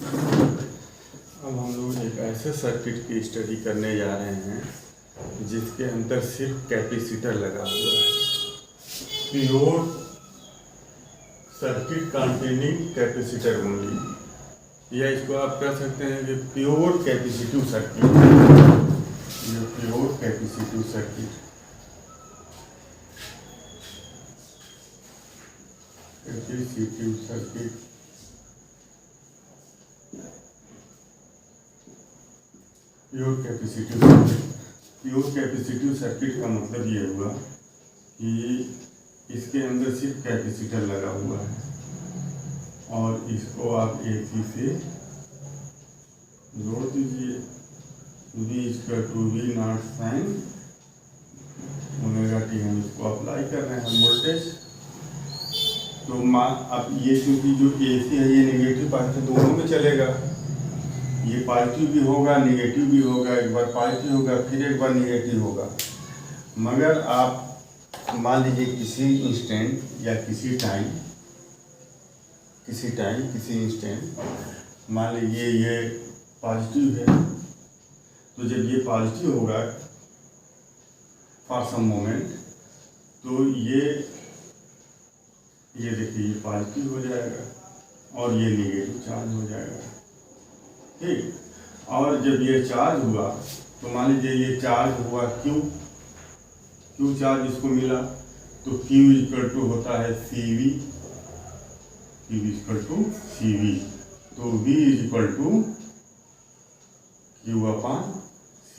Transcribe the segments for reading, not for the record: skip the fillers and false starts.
अब हम लोग एक ऐसे सर्किट की स्टडी करने जा रहे हैं जिसके अंदर सिर्फ कैपेसिटर लगा हुआ है। Pure circuit containing capacitor only, या इसको आप कह सकते हैं कि प्योर कैपेसिटिव सर्किट। ये pure capacitive circuit, capacitive circuit pure capacitive circuit. Pure capacitive circuit का मतलब ये हुआ कि इसके अंदर सिर्फ कैपेसिटर लगा हुआ है और इसको आप AC से जोड़ दीजिए। V = V0 sin ω-t, हम इसको अप्लाई कर रहे हैं वोल्टेज। तो अब ये क्योंकि जो AC है ये नेगेटिव पार्ट दोनों में चलेगा, ये पॉजिटिव भी होगा नेगेटिव भी होगा, एक बार पॉजिटिव होगा फिर एक बार नेगेटिव होगा। मगर आप मान लीजिए किसी इंस्टेंट या किसी इंस्टेंट मान लीजिए ये पॉजिटिव है, तो जब ये पॉजिटिव होगा फॉर सम मोमेंट, तो ये देखिए ये पॉजिटिव हो जाएगा और ये नेगेटिव चार्ज हो जाएगा, ठीक। और जब ये चार्ज हुआ तो मान लीजिए ये चार्ज हुआ क्यू चार्ज इसको मिला, तो Q होता है CV, Q CV, तो V Q/C,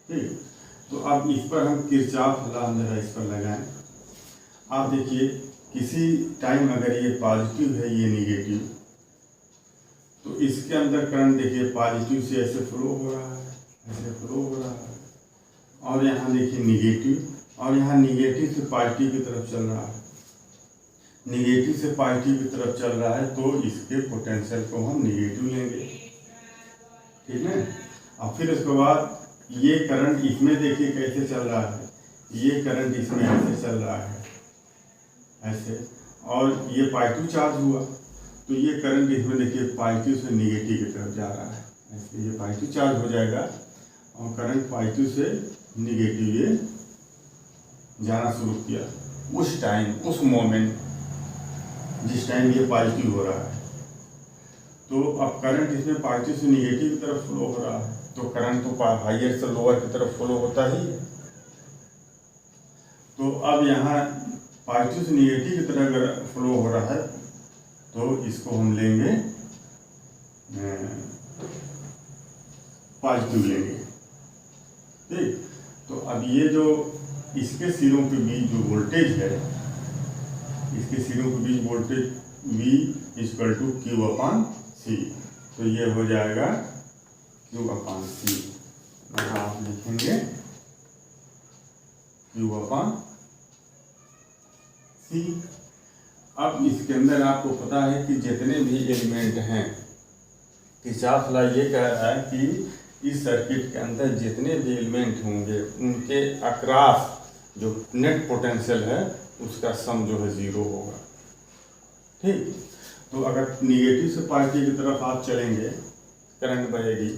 ठीक। तो अब इस पर हम किरचॉफ लॉ जरा इस पर लगाएं। आप देखिए किसी टाइम अगर ये पॉजिटिव है ये नेगेटिव, तो इसके अंदर करंट देखिए पॉजिटिव से ऐसे फ्लो हो रहा है, ऐसे फ्लो हो रहा है, और यहाँ देखिए नेगेटिव, और यहाँ नेगेटिव से पॉजिटिव की तरफ चल रहा है, नेगेटिव से पॉजिटिव की तरफ चल रहा है, तो इसके पोटेंशियल को हम नेगेटिव लेंगे, ठीक है। और फिर उसके बाद ये करंट इसमें देखिए कैसे चल रहा है, ये करंट इसमें ऐसे चल रहा है ऐसे, और ये पॉजिटिव चार्ज हुआ तो ये करंट इसमें देखिए पॉजिटिव से नेगेटिव की तरफ जा रहा है ऐसे, ये पॉजिटिव चार्ज हो जाएगा और करंट पॉजिटिव से नेगेटिव ये जाना शुरू किया। उस टाइम, उस मोमेंट जिस टाइम ये पॉजिटिव हो रहा है, तो अब करंट इसमें पॉजिटिव से नेगेटिव की तरफ फ्लो हो रहा है, तो करंट तो हाइयर से लोअर की तरफ फ्लो होता ही है। तो अब यहाँ पॉजिटिव से नेगेटिव की तरफ अगर फ्लो हो रहा है तो इसको हम लेंगे पॉजिटिव लेंगे, ठीक। तो अब ये जो इसके सिरों के बीच जो वोल्टेज है, इसके सिरों के बीच वोल्टेज V Q/C, तो ये हो जाएगा Q/C। आप लिखेंगे Q/C। अब इसके अंदर आपको पता है कि जितने भी एलिमेंट हैं, किरचॉफ लॉ ये कह रहा है कि इस सर्किट के अंदर जितने भी एलिमेंट होंगे उनके अक्रॉस जो नेट पोटेंशियल है उसका सम जो है 0 होगा, ठीक। तो अगर नेगेटिव से पॉजिटिव की तरफ आप चलेंगे, करंट बहेगी,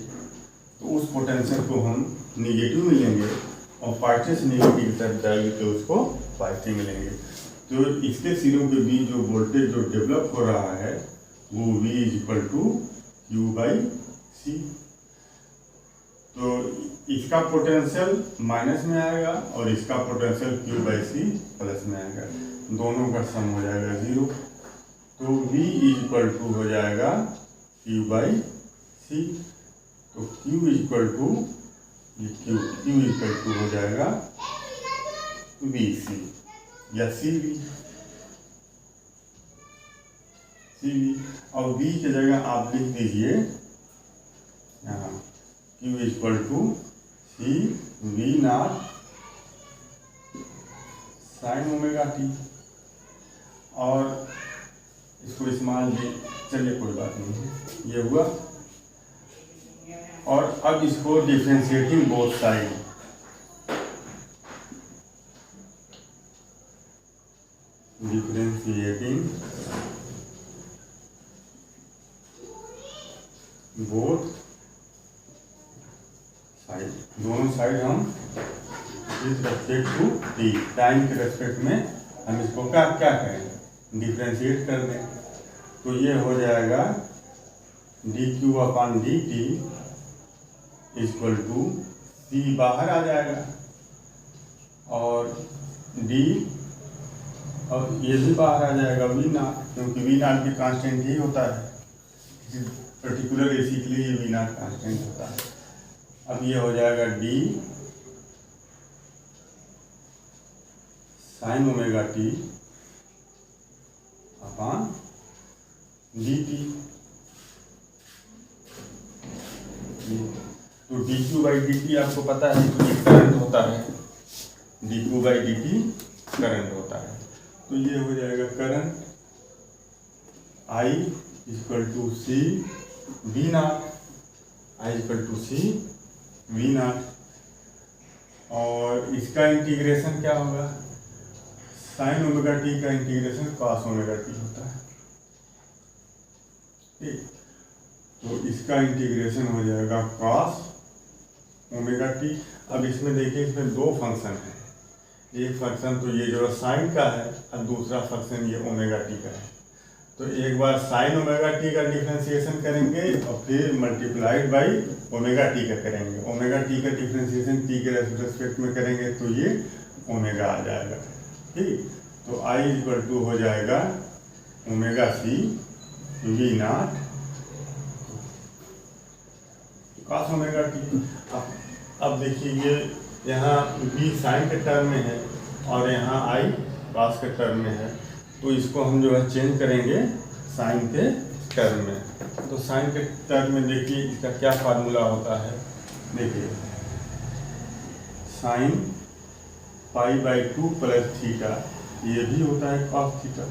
तो उस पोटेंशियल को हम नेगेटिव में लेंगे, और पॉजिटिव से नेगेटिव की तरफ जाएगी तो उसको पॉजिटिव में लेंगे। तो इसके सिरों के बीच जो वोल्टेज जो डेवलप हो रहा है वो V Q/C, तो इसका पोटेंशियल माइनस में आएगा और इसका पोटेंशियल Q/C प्लस में आएगा, दोनों का सम हो जाएगा 0। तो V हो जाएगा Q/C, तो Q हो जाएगा VC या CV, और V की जगह आप लिख दीजिए यहाँ Q C V0 sin ω-t, और इसको इस्तेमाल चलिए कोई बात नहीं, ये हुआ। और अब इसको differentiating both side, differentiating both side, दोनों साइड हम with respect to T, time के रेस्पेक्ट में हम इसको क्या क्या करेंगे, डिफ्रेंशिएट कर दें। तो ये हो जाएगा d q upon d t equal to c बाहर आ जाएगा और डी और ये भी बाहर आ जाएगा वी नॉट, क्योंकि वी नॉट भी कांस्टेंट ही होता है, किसी पर्टिकुलर एसी के लिए ये वी नॉट कांस्टेंट होता है। अब ये हो जाएगा d sine omega t upon d t. तो d q by d t आपको पता है तो ये करंट होता है, d q by d t current होता है। तो ये हो जाएगा current I equal to c we naught, I equal to c we naught. और इसका इंटीग्रेशन क्या होगा, साइन ओमेगा टी का इंटीग्रेशन कॉस ओमेगा टी होता है, ठीक। तो इसका इंटीग्रेशन हो जाएगा कॉस ओमेगा टी। अब इसमें देखिए, इसमें दो फंक्शन है, एक फंक्शन तो ये जो साइन का है और दूसरा फंक्शन ये ओमेगा टी का है। तो एक बार साइन ओमेगा टी का डिफ्रेंसिएशन करेंगे और फिर मल्टीप्लाइड बाई ओमेगा टी का करेंगे। ओमेगा टी का डिफ्रेंसिएशन टी के रेस्पेक्ट में करेंगे तो ये ओमेगा आ जाएगा, ठीक। तो आई इक्वल टू हो जाएगा omega C we naught cos omega T. अब देखिए ये यहाँ बी साइन के टर्म में है और यहाँ आई कॉस के टर्म में है, तो इसको हम जो है चेंज करेंगे साइन के टर्म में। तो साइन के टर्म में देखिए इसका क्या फार्मूला होता है, देखिए sign pi by 2 plus theta, ये भी होता है कॉस थीटा,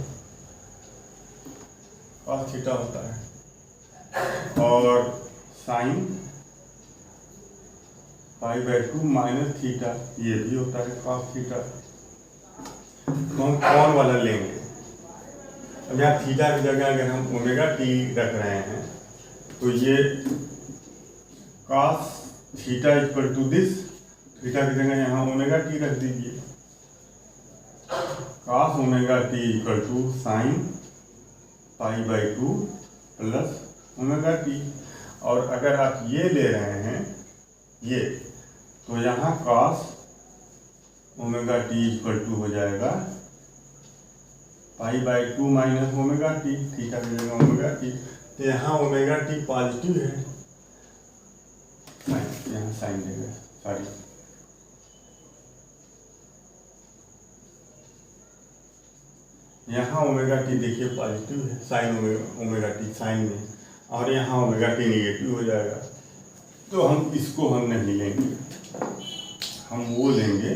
कॉस थीटा होता है। और sign pi by 2 minus theta, ये भी होता है कॉस थीटा। तो हम कौन वाला लेंगे, अब यहाँ थीटा की जगह अगर हम ओमेगा टी रख रहे हैं तो ये cos theta equal to this, theta की जगह यहाँ ओमेगा टी रख दीजिए, cos omega T equal to sine pi by 2 plus omega T. और अगर आप ये ले रहे हैं ये, तो यहाँ cos omega T equal to हो जाएगा pi by 2 minus omega T, theta की जगह ओमेगा टी। तो यहाँ ओमेगा टी पॉजिटिव है, साइन यहाँ साइन देगा, सॉरी यहाँ ओमेगा टी देखिए पॉजिटिव है, साइन ओमेगा टी साइन में, और यहाँ ओमेगा टी निगेटिव हो जाएगा। तो हम इसको हम नहीं लेंगे, हम वो लेंगे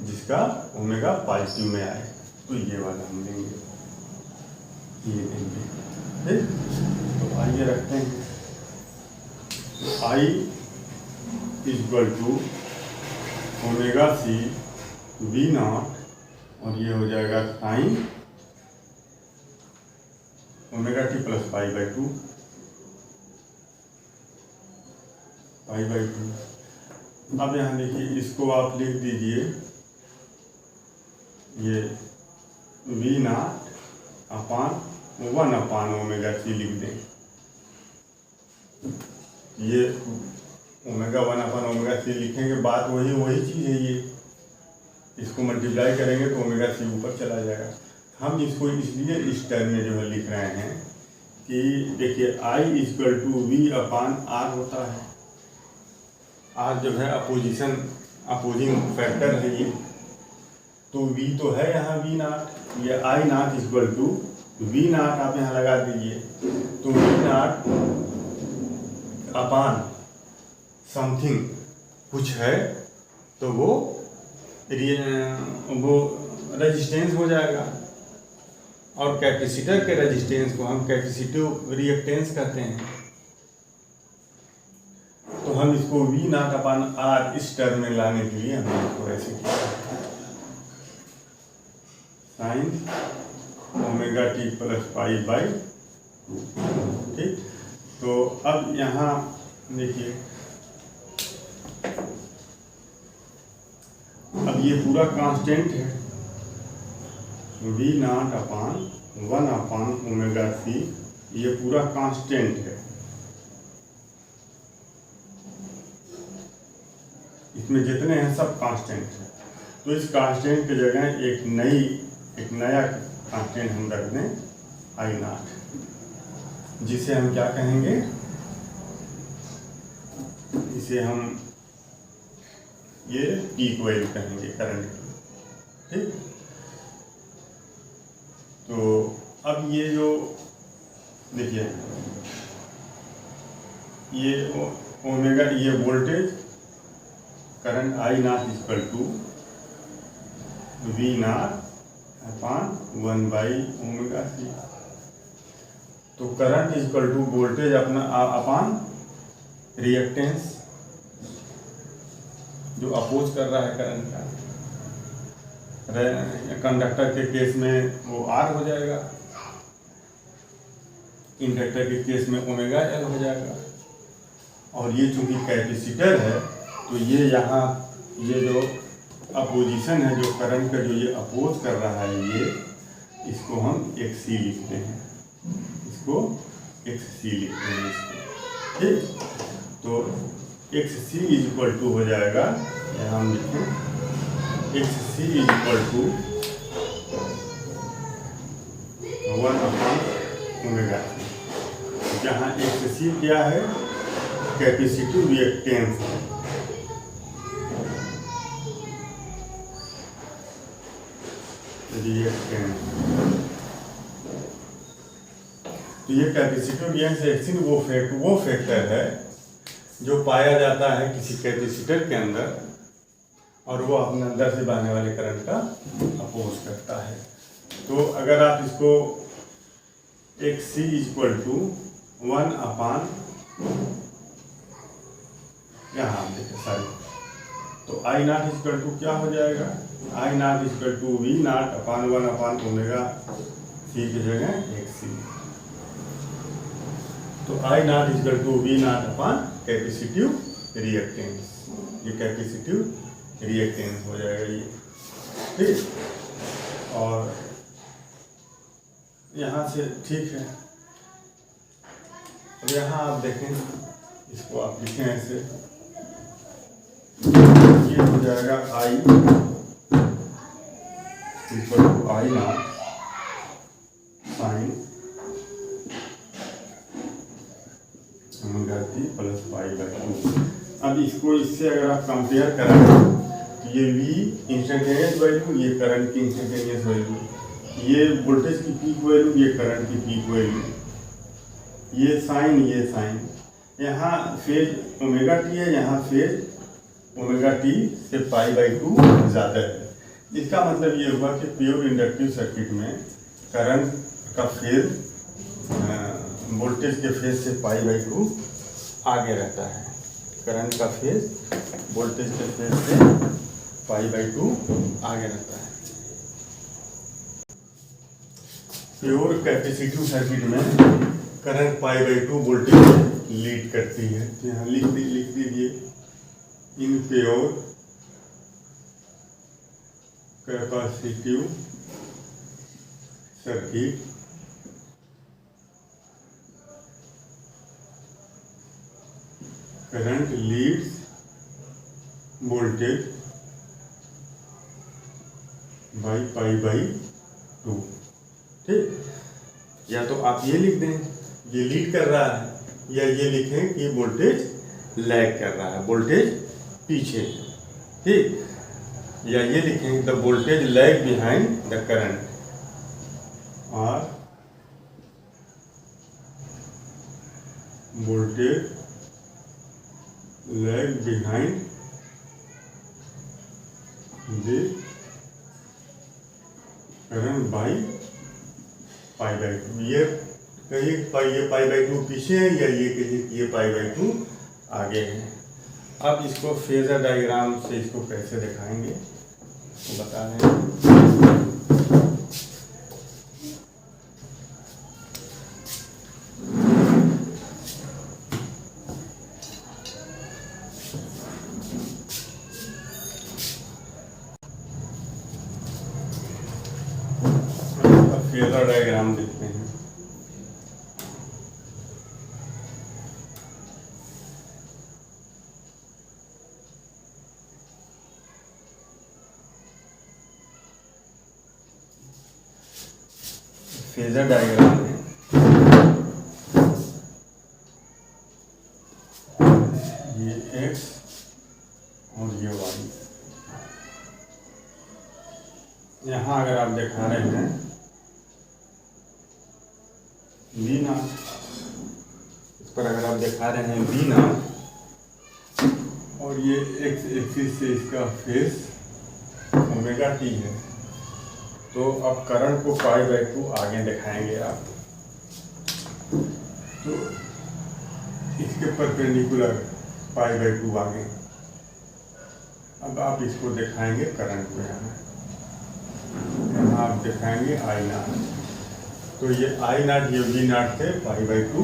जिसका ओमेगा पॉजिटिव में आए, तो ये वाला हम लेंगे, ये लेंगे, ठीक। तो आइए रखते हैं, I equal to omega C we naught, और ये हो जाएगा sine omega t plus pi by 2, pi by 2। अब यहाँ देखिए इसको आप लिख दीजिए, ये v naught upon 1 upon omega c लिख दें, ये ओमेगा 1 अपान ओमेगा सी लिखेंगे, बात वही चीज़ है। ये इसको मल्टीप्लाई करेंगे तो ओमेगा सी ऊपर चला जाएगा। हम इसको इसलिए इस टर्म में जो है लिख रहे हैं कि देखिए I equal to v upon r होता है, आर जो है अपोजिंग फैक्टर है ये, तो वी तो है यहाँ वी नॉट, ये I naught equal to v naught आप यहाँ लगा दीजिए, तो वी नॉट अपान समथिंग कुछ है तो वो रेजिस्टेंस हो जाएगा, और कैपेसिटर के रेजिस्टेंस को हम कैपेसिटिव रिएक्टेंस कहते हैं। तो हम इसको वी नॉट अपान आर इस टर्म में लाने के लिए हमने इसको ऐसे किया, sign omega t plus pi by 2, ठीक। तो अब यहाँ देखिए, अब ये पूरा कांस्टेंट है, V0 अपान 1 अपान ओमेगा सी, ये पूरा कांस्टेंट है। इसमें जितने हैं सब कांस्टेंट है। तो इस कांस्टेंट की जगह एक नया कांस्टेंट हम रख दें I0, जिसे हम क्या कहेंगे, इसे हम ये पीक वैल्यू कहेंगे करंट की। ठीक, तो अब ये जो देखिए, ये ओमेगा, ये voltage current I0 equal to V0 upon 1/ω/c। तो करंट इक्वल टू वोल्टेज अपना अपान रिएक्टेंस जो अपोज कर रहा है करंट का। कंडक्टर के केस में वो R हो जाएगा, इंडक्टर के केस में ओमेगा L हो जाएगा। और ये चूंकि कैपेसिटर है, तो ये यहाँ ये जो अपोजिशन है, जो करंट का जो ये अपोज कर रहा है, ये इसको हम XC लिखते हैं, इसको XC लिखते हैं इसको। ठीक, तो XC इक्वल टू हो जाएगा, यहाँ हम लिखें XC equal to 1 upon omega C, जहाँ XC क्या है, कैपेसिटिव रिएक्टेंस है। तो ये कैपेसिटिव रिएक्टेंस वो फैक्टर है जो पाया जाता है किसी कैपेसिटर के अंदर, और वो अपने अंदर से बहने वाले करंट का अपोज करता है। तो अगर आप इसको XC इक्वल टू 1 अपान, यहाँ देखिए सॉरी, तो I0 इक्वल टू क्या हो जाएगा, I0 equal to V0 upon 1 upon omega C की जगह XC। तो I0 equal to V0 upon capacitive reactance, ये कैपेसिटिव रिएक्टेंस हो जाएगा ये। ठीक, और यहाँ से ठीक है। अब यहाँ आप देखें, इसको आप लिखें ऐसे, ये हो जाएगा I equal to I0 sine omega t plus π/2। अब इसको इससे अगर आप कंपेयर करें, तो ये V इंस्टेंटेनियस वैल्यू, ये करंट की इंस्टेंटेनियस वैल्यू, ये वोल्टेज की पीक वैल्यू, ये करंट की पीक वैल्यू, ये साइन, यहाँ फेज ओमेगा टी है, यहाँ फेज ओमेगा टी से π/2 ज़्यादा है। इसका मतलब ये हुआ कि प्योर इंडक्टिव सर्किट में करंट का फेज वोल्टेज के फेज से π/2 आगे रहता है, करंट का फेज वोल्टेज के फेज से π/2 आगे रहता है। प्योर कैपेसिटिव सर्किट में करंट π/2 वोल्टेज लीड करती है। यहाँ लिख दीजिए, in pure capacitive circuit current leads voltage by π/2। ठीक, या तो आप ये लिख दें ये लीड कर रहा है, या ये लिखें कि वोल्टेज लैग कर रहा है, वोल्टेज पीछे है। ठीक, या ये लिखें the voltage lag behind the current, और voltage lag behind the current by π/2। ये कहिए ये π/2 पीछे है, या ये कहिए कि ये π/2 आगे है। अब इसको फेजर डायग्राम से इसको कैसे दिखाएंगे तो बता दें। फेजर डायग्राम देखते हैं। फेजर डायग्राम में ये x और ये y, यहाँ अगर आप दिखा रहे हैं v0, इस पर अगर आप दिखा रहे हैं v0 और ये x एक्सिस से इसका फेस ओमेगा t है, तो अब करंट को π/2 आगे दिखाएंगे आप, तो इसके परपेंडिकुलर π/2 आगे। अब आप इसको दिखाएंगे करंट को, यहाँ आप दिखाएंगे I0, तो ये I0 ये V0 से π/2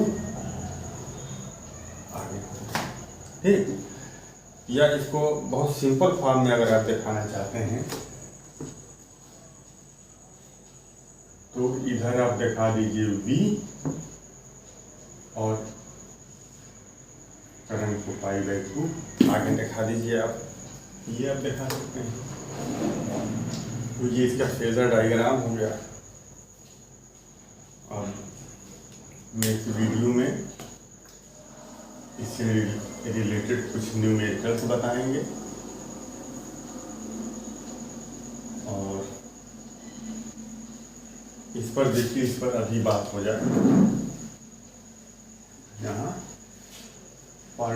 आगे, ठीक। या इसको बहुत सिंपल फॉर्म में अगर आप दिखाना चाहते हैं तो इधर आप दिखा दीजिए V और करंट को π/2 आगे दिखा दीजिए आप, ये आप दिखा सकते हैं। तो ये इसका फेजर डायग्राम हो गया। और नेक्स्ट वीडियो में इससे रिलेटेड कुछ न्यूमेरिकल्स बताएंगे और इस पर देखिए, इस पर अभी बात हो जाए। यहाँ फॉर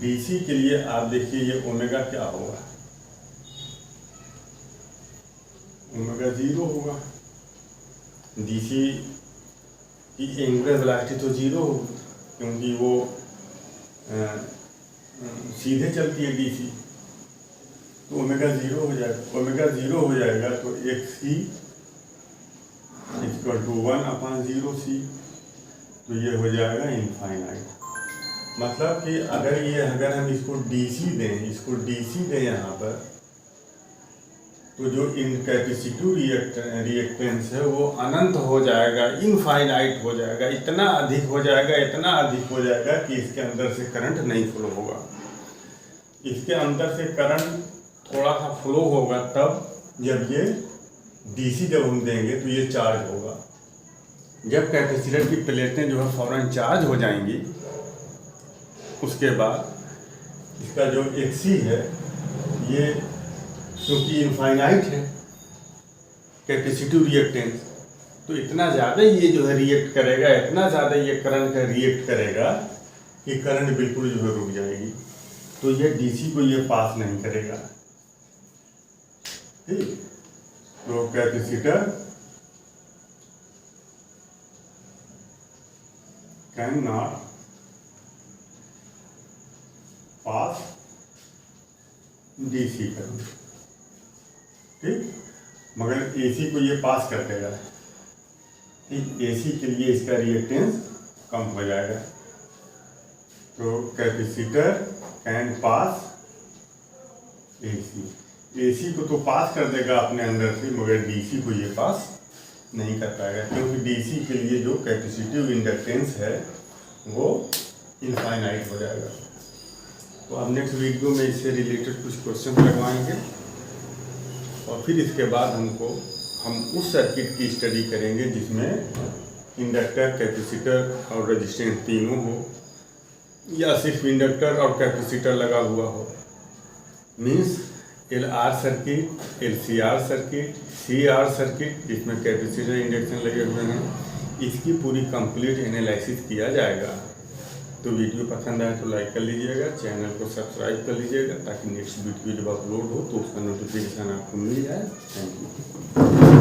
डीसी के लिए आप देखिए ये ओमेगा क्या होगा, ओमेगा 0 होगा। डीसी की एंगुलर वेलोसिटी तो 0 होगी क्योंकि वो सीधे चलती है डीसी, तो ओमेगा 0 हो जाएगा। ओमेगा 0 हो जाएगा तो XC = 1/0C, तो ये हो जाएगा इनफाइनाइट। मतलब कि अगर हम इसको DC दें यहाँ पर, तो जो इन कैपेसिटिव रिएक्टेंस है वो अनंत हो जाएगा, इनफाइनाइट हो जाएगा, इतना अधिक हो जाएगा कि इसके अंदर से करंट नहीं फ्लो होगा। इसके अंदर से करंट थोड़ा सा फ्लो होगा तब जब ये डीसी जब हम देंगे तो ये चार्ज होगा। जब कैपेसिटर की प्लेटें जो है फौरन चार्ज हो जाएंगी, उसके बाद इसका जो XC है ये क्योंकि इनफाइनाइट है कैपेसिटिव रिएक्टेंस, तो इतना ज़्यादा ये जो है रिएक्ट करेगा, इतना ज़्यादा ये करंट का रिएक्ट करेगा कि करंट बिल्कुल जो है रुक जाएगी, तो ये डीसी को ये पास नहीं करेगा, ठीक। तो capacitor can not pass DC current, ठीक, मगर एसी को ये पास कर देगा, ठीक। एसी के लिए इसका रिएक्टेंस कम हो जाएगा, तो कैपेसिटर कैन पास एसी को तो पास कर देगा अपने अंदर से, मगर डीसी को ये पास नहीं कर पाएगा क्योंकि डीसी के लिए जो कैपेसिटिव इंडक्टेंस है वो इनफाइनाइट हो जाएगा। तो अब नेक्स्ट वीडियो में इससे रिलेटेड कुछ क्वेश्चन लगवाएंगे और फिर इसके बाद हम उस सर्किट की स्टडी करेंगे जिसमें इंडक्टर, कैपेसिटर और रेजिस्टेंस तीनों हो, या सिर्फ इंडक्टर और कैपेसिटर लगा हुआ हो। Means LR circuit, LCR circuit, CR circuit जिसमें कैपेसिटर इंडक्शन लगे हुए हैं, इसकी पूरी कंप्लीट एनालिसिस किया जाएगा। तो वीडियो पसंद आए तो लाइक कर लीजिएगा, चैनल को सब्सक्राइब कर लीजिएगा ताकि नेक्स्ट वीडियो जब अपलोड हो तो उसका नोटिफिकेशन आपको मिल जाए। Thank you.